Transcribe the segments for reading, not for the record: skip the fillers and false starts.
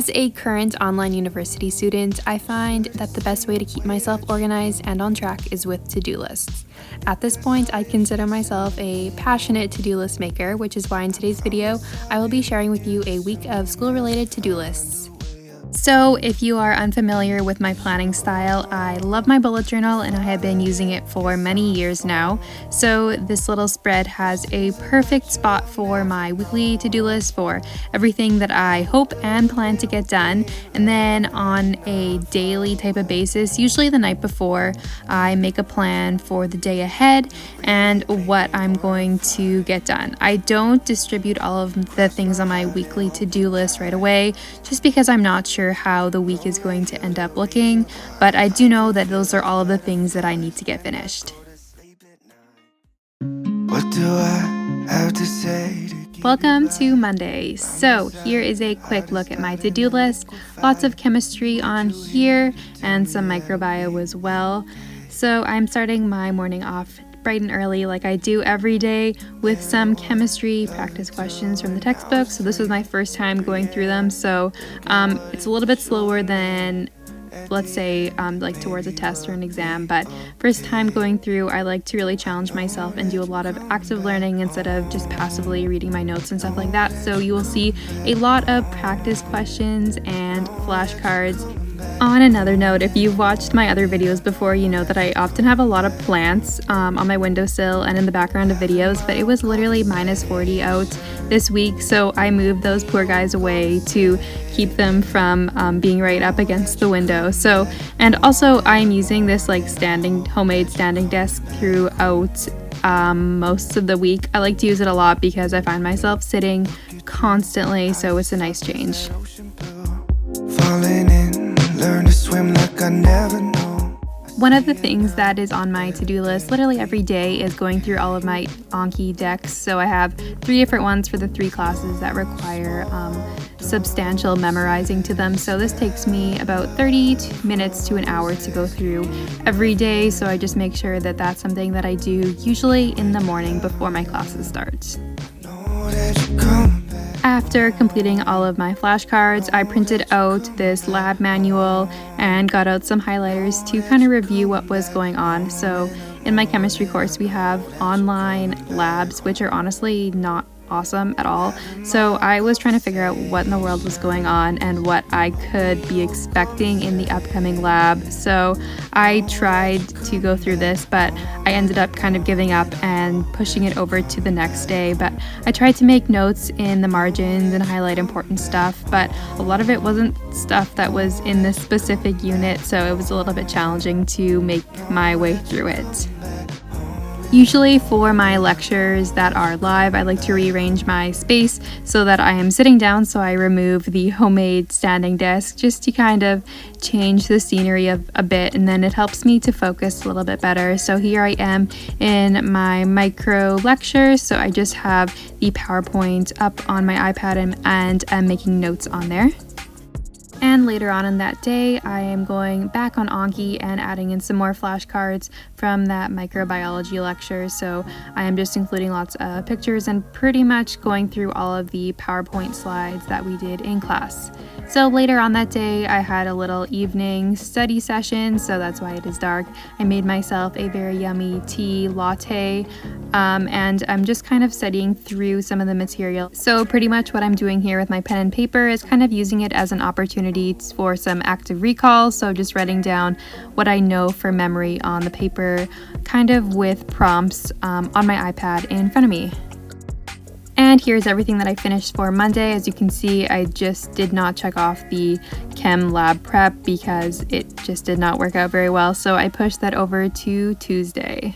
As a current online university student, I find that the best way to keep myself organized and on track is with to-do lists. At this point, I consider myself a passionate to-do list maker, which is why in today's video, I will be sharing with you a week of school-related to-do lists. So if you are unfamiliar with my planning style, I love my bullet journal and I have been using it for many years now. So this little spread has a perfect spot for my weekly to-do list for everything that I hope and plan to get done. And then on a daily type of basis, usually the night before, I make a plan for the day ahead and what I'm going to get done. I don't distribute all of the things on my weekly to-do list right away, just because I'm not sure how the week is going to end up looking, but I do know that those are all of the things that I need to get finished. What do I have to say? Welcome to Monday. So here is a quick look at my to-do list. Lots of chemistry on here and some microbiome as well. So I'm starting my morning off bright and early like I do every day with some chemistry practice questions from the textbook. So this was my first time going through them, so it's a little bit slower than, let's say, like towards a test or an exam, but first time going through, I like to really challenge myself and do a lot of active learning instead of just passively reading my notes and stuff like that. So you will see a lot of practice questions and flashcards. On another note, if you've watched my other videos before, you know that I often have a lot of plants on my windowsill and in the background of videos, but it was literally minus 40 out this week, so I moved those poor guys away to keep them from being right up against the window. So, and also I'm using this like homemade standing desk throughout most of the week. I like to use it a lot because I find myself sitting constantly, so it's a nice change. Falling in. Learn to swim like I never know. One of the things that is on my to-do list literally every day is going through all of my Anki decks. So I have 3 different ones for the 3 classes that require substantial memorizing to them. So this takes me about 30 minutes to an hour to go through every day. So I just make sure that that's something that I do usually in the morning before my classes start. After completing all of my flashcards, I printed out this lab manual and got out some highlighters to kind of review what was going on. So in my chemistry course, we have online labs, which are honestly not awesome at all. So I was trying to figure out what in the world was going on and what I could be expecting in the upcoming lab. So I tried to go through this, but I ended up kind of giving up and pushing it over to the next day. But I tried to make notes in the margins and highlight important stuff, but a lot of it wasn't stuff that was in this specific unit, so it was a little bit challenging to make my way through it. Usually for my lectures that are live, I like to rearrange my space so that I am sitting down, so I remove the homemade standing desk just to kind of change the scenery a bit, and then it helps me to focus a little bit better. So here I am in my micro lecture, so I just have the PowerPoint up on my iPad and I'm making notes on there. And later on in that day, I am going back on Anki and adding in some more flashcards from that microbiology lecture. So I am just including lots of pictures and pretty much going through all of the PowerPoint slides that we did in class. So later on that day, I had a little evening study session, so that's why it is dark. I made myself a very yummy tea latte, and I'm just kind of studying through some of the material. So pretty much what I'm doing here with my pen and paper is kind of using it as an opportunity for some active recall. So just writing down what I know for memory on the paper, kind of with prompts on my iPad in front of me. And here's everything that I finished for Monday. As you can see, I just did not check off the chem lab prep because it just did not work out very well. So I pushed that over to Tuesday.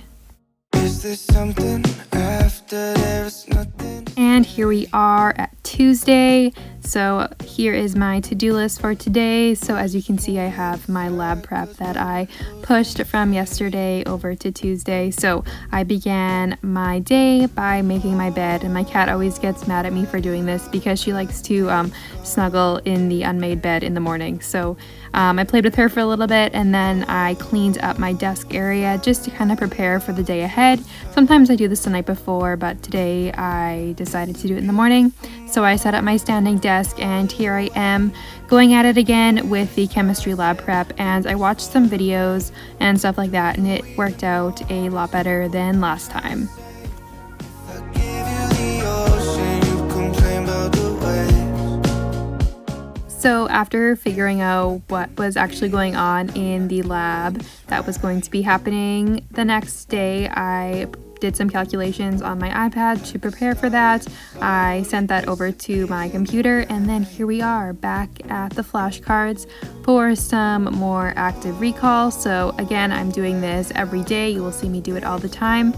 Is this something after there's nothing? And here we are at Tuesday. So here is my to-do list for today. So as you can see, I have my lab prep that I pushed from yesterday over to Tuesday. So I began my day by making my bed, and my cat always gets mad at me for doing this because she likes to snuggle in the unmade bed in the morning. So I played with her for a little bit, and then I cleaned up my desk area just to kind of prepare for the day ahead. Sometimes I do this the night before, but today I decided to do it in the morning. So I set up my standing desk desk, and here I am going at it again with the chemistry lab prep, and I watched some videos and stuff like that, and it worked out a lot better than last time. So after figuring out what was actually going on in the lab that was going to be happening the next day, I did some calculations on my iPad to prepare for that. I sent that over to my computer, and then here we are back at the flashcards for some more active recall. So again, I'm doing this every day. You will see me do it all the time.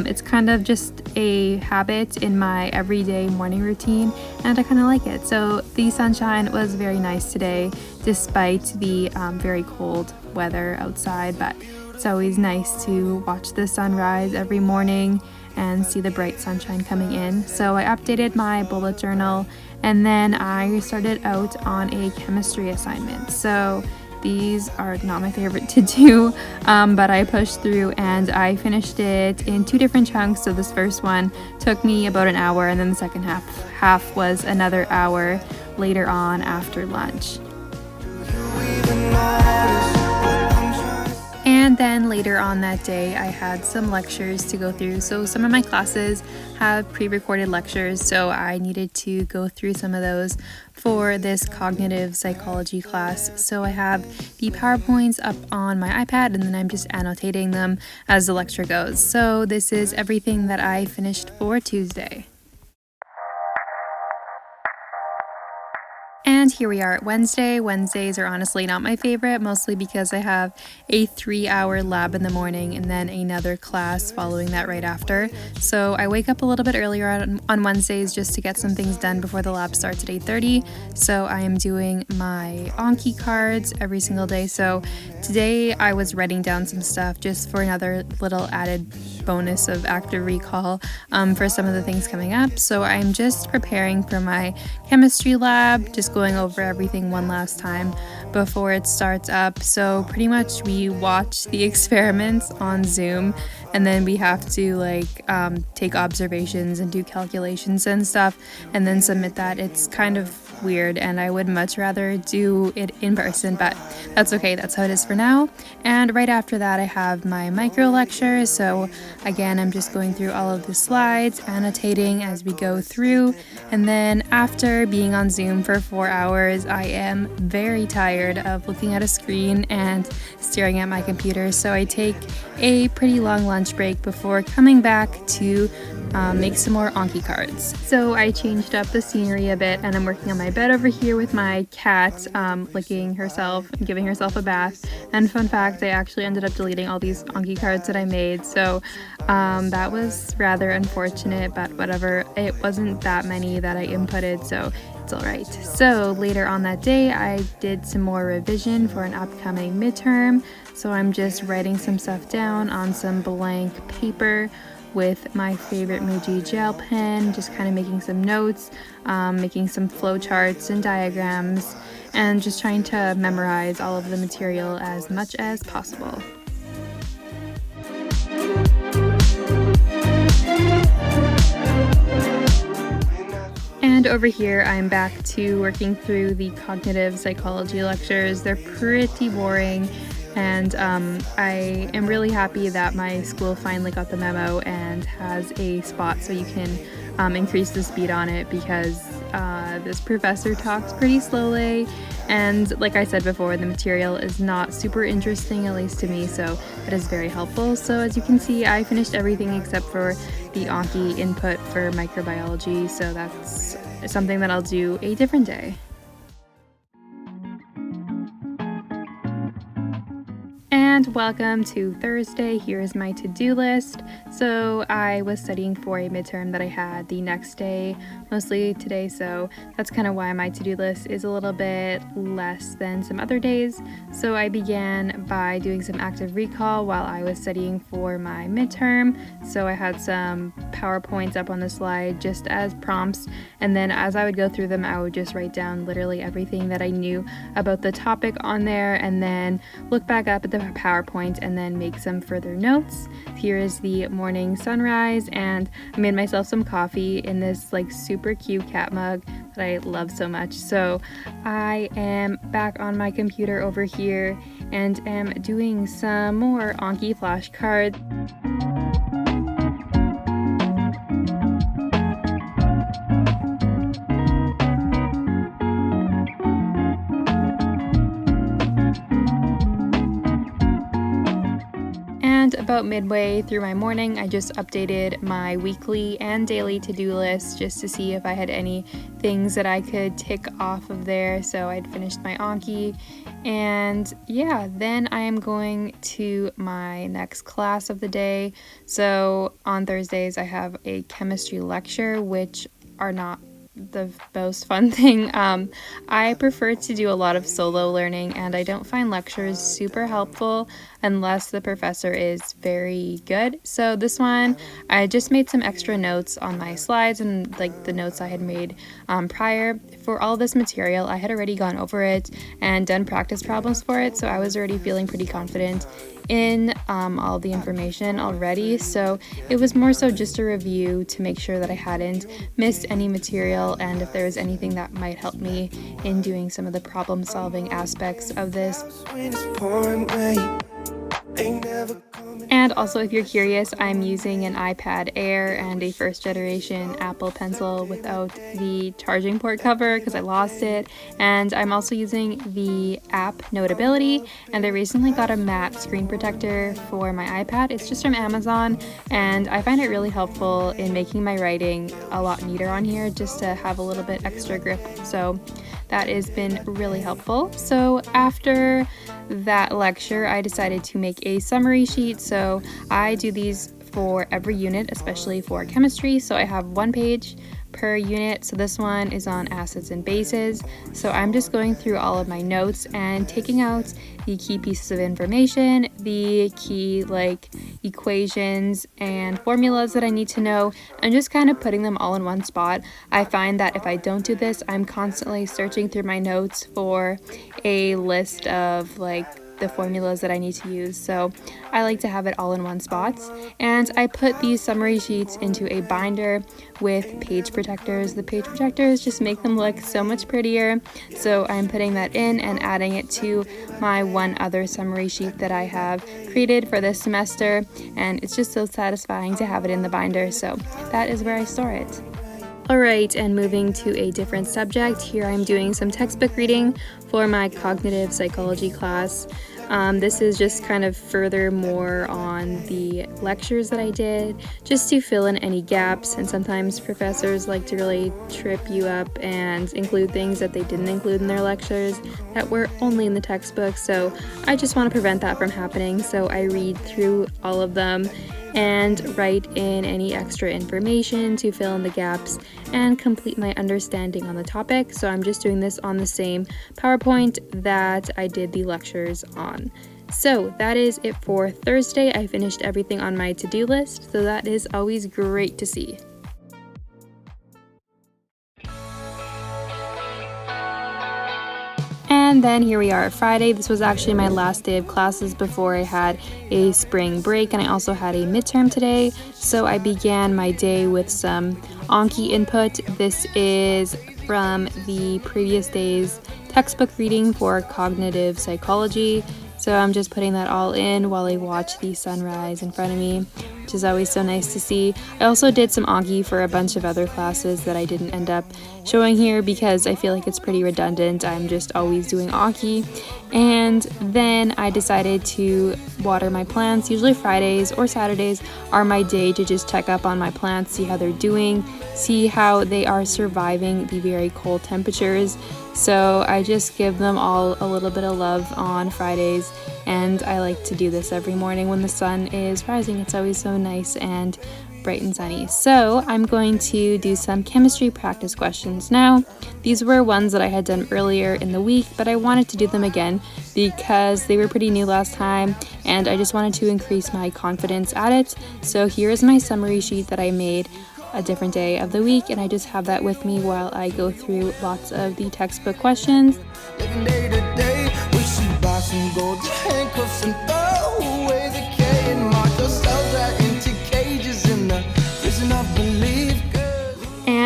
It's kind of just a habit in my everyday morning routine, and I kind of like it. So the sunshine was very nice today despite the very cold weather outside, but it's always nice to watch the sunrise every morning and see the bright sunshine coming in. So I updated my bullet journal, and then I started out on a chemistry assignment. So these are not my favorite to do, but I pushed through and I finished it in 2 different chunks. So this first one took me about an hour, and then the second half was another hour later on after lunch. And then later on that day, I had some lectures to go through. So some of my classes have pre-recorded lectures, so I needed to go through some of those for this cognitive psychology class. So I have the PowerPoints up on my iPad, and then I'm just annotating them as the lecture goes. So this is everything that I finished for Tuesday. And here we are at Wednesday. Wednesdays are honestly not my favorite, mostly because I have a 3-hour lab in the morning and then another class following that right after. So I wake up a little bit earlier on Wednesdays just to get some things done before the lab starts at 8:30. So I am doing my Anki cards every single day. So today I was writing down some stuff just for another little added bonus of active recall for some of the things coming up. So I'm just preparing for my chemistry lab, just going over everything one last time before it starts up. So pretty much we watch the experiments on Zoom, and then we have to take observations and do calculations and stuff, and then submit that. It's kind of weird, and I would much rather do it in person, but that's okay. That's how it is for now. And right after that, I have my micro lecture. So again, I'm just going through all of the slides, annotating as we go through. And then after being on Zoom for 4 hours, I am very tired of looking at a screen and staring at my computer. So I take a pretty long lunch break before coming back to make some more Anki cards. So I changed up the scenery a bit, and I'm working on my bed over here with my cat licking herself, giving herself a bath. And fun fact, I actually ended up deleting all these Anki cards that I made, so that was rather unfortunate, but whatever. It wasn't that many that I inputted, so it's alright. So later on that day, I did some more revision for an upcoming midterm. So I'm just writing some stuff down on some blank paper with my favorite Muji gel pen, just kind of making some notes, making some flow charts and diagrams, and just trying to memorize all of the material as much as possible. And over here, I'm back to working through the cognitive psychology lectures. They're pretty boring, and I am really happy that my school finally got the memo and has a spot so you can increase the speed on it, because this professor talks pretty slowly, and like I said before, the material is not super interesting, at least to me, so that is very helpful. So as you can see, I finished everything except for the Anki input for microbiology, so that's something that I'll do a different day. And welcome to Thursday. Here's my to-do list. So I was studying for a midterm that I had the next day, mostly today, so that's kind of why my to-do list is a little bit less than some other days. So I began by doing some active recall while I was studying for my midterm. So I had some PowerPoints up on the slide just as prompts, and then as I would go through them, I would just write down literally everything that I knew about the topic on there, and then look back up at the PowerPoint and then make some further notes. Here is the morning sunrise, and I made myself some coffee in this like super cute cat mug that I love so much. So I am back on my computer over here and am doing some more Anki flashcards. And about midway through my morning, I just updated my weekly and daily to-do list just to see if I had any things that I could tick off of there. So I'd finished my Anki, and yeah, then I am going to my next class of the day. So on Thursdays, I have a chemistry lecture, which are not the most fun thing. I prefer to do a lot of solo learning, and I don't find lectures super helpful unless the professor is very good. So this one, I just made some extra notes on my slides and like the notes I had made prior. For all this material, I had already gone over it and done practice problems for it, so I was already feeling pretty confident in all the information already. So it was more so just a review to make sure that I hadn't missed any material, and if there was anything that might help me in doing some of the problem solving aspects of this. And also, if you're curious, I'm using an iPad Air and a first generation Apple Pencil without the charging port cover because I lost it. And I'm also using the app Notability, and I recently got a matte screen protector for my iPad. It's just from Amazon, and I find it really helpful in making my writing a lot neater on here, just to have a little bit extra grip. So that has been really helpful. So after that lecture, I decided to make a summary sheet. So I do these for every unit, especially for chemistry. So I have 1 page per unit. So this one is on acids and bases. So I'm just going through all of my notes and taking out the key pieces of information, the key like equations and formulas that I need to know, and just kind of putting them all in one spot. I find that if I don't do this, I'm constantly searching through my notes for a list of like the formulas that I need to use. So I like to have it all in one spot, and I put these summary sheets into a binder with page protectors. The page protectors just make them look so much prettier, so I'm putting that in and adding it to my one other summary sheet that I have created for this semester, and it's just so satisfying to have it in the binder. So that is where I store it. Alright, and moving to a different subject, here I'm doing some textbook reading for my cognitive psychology class. This is just kind of further more on the lectures that I did, just to fill in any gaps, and sometimes professors like to really trip you up and include things that they didn't include in their lectures that were only in the textbook, so I just want to prevent that from happening. So I read through all of them and write in any extra information to fill in the gaps and complete my understanding on the topic. So I'm just doing this on the same PowerPoint that I did the lectures on. So that is it for Thursday. I finished everything on my to-do list, so that is always great to see. And then here we are at Friday. This was actually my last day of classes before I had a spring break, and I also had a midterm today. So I began my day with some Anki input. This is from the previous day's textbook reading for cognitive psychology. So I'm just putting that all in while I watch the sunrise in front of me, which is always so nice to see. I also did some Anki for a bunch of other classes that I didn't end up showing here because I feel like it's pretty redundant. I'm just always doing Anki. And then I decided to water my plants. Usually Fridays or Saturdays are my day to just check up on my plants, see how they're doing, see how they are surviving the very cold temperatures. So I just give them all a little bit of love on Fridays, and I like to do this every morning when the sun is rising. It's always so nice and bright and sunny. So I'm going to do some chemistry practice questions now. These were ones that I had done earlier in the week, but I wanted to do them again because they were pretty new last time, and I just wanted to increase my confidence at it. So here is my summary sheet that I made a different day of the week, and I just have that with me while I go through lots of the textbook questions. Living day to day, we should buy some gold handcuffs and throw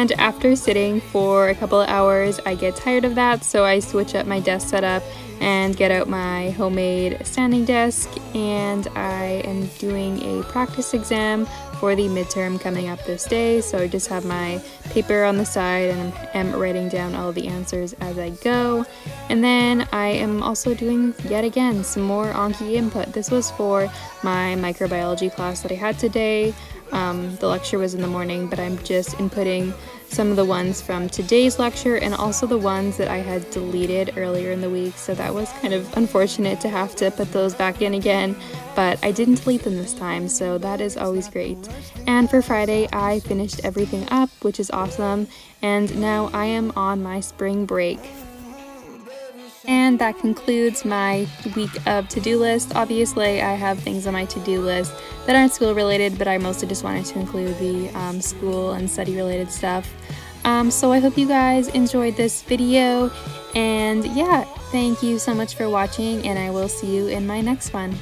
And after sitting for a couple of hours, I get tired of that, so I switch up my desk setup and get out my homemade standing desk, and I am doing a practice exam for the midterm coming up this day. So I just have my paper on the side and am writing down all the answers as I go. And then I am also doing, yet again, some more Anki input. This was for my microbiology class that I had today. The lecture was in the morning, but I'm just inputting some of the ones from today's lecture and also the ones that I had deleted earlier in the week, so that was kind of unfortunate to have to put those back in again, but I didn't delete them this time, so that is always great. And for Friday, I finished everything up, which is awesome, and now I am on my spring break. And that concludes my week of to-do list. Obviously, I have things on my to-do list that aren't school related, but I mostly just wanted to include the school and study related stuff. So I hope you guys enjoyed this video, and yeah, thank you so much for watching, and I will see you in my next one.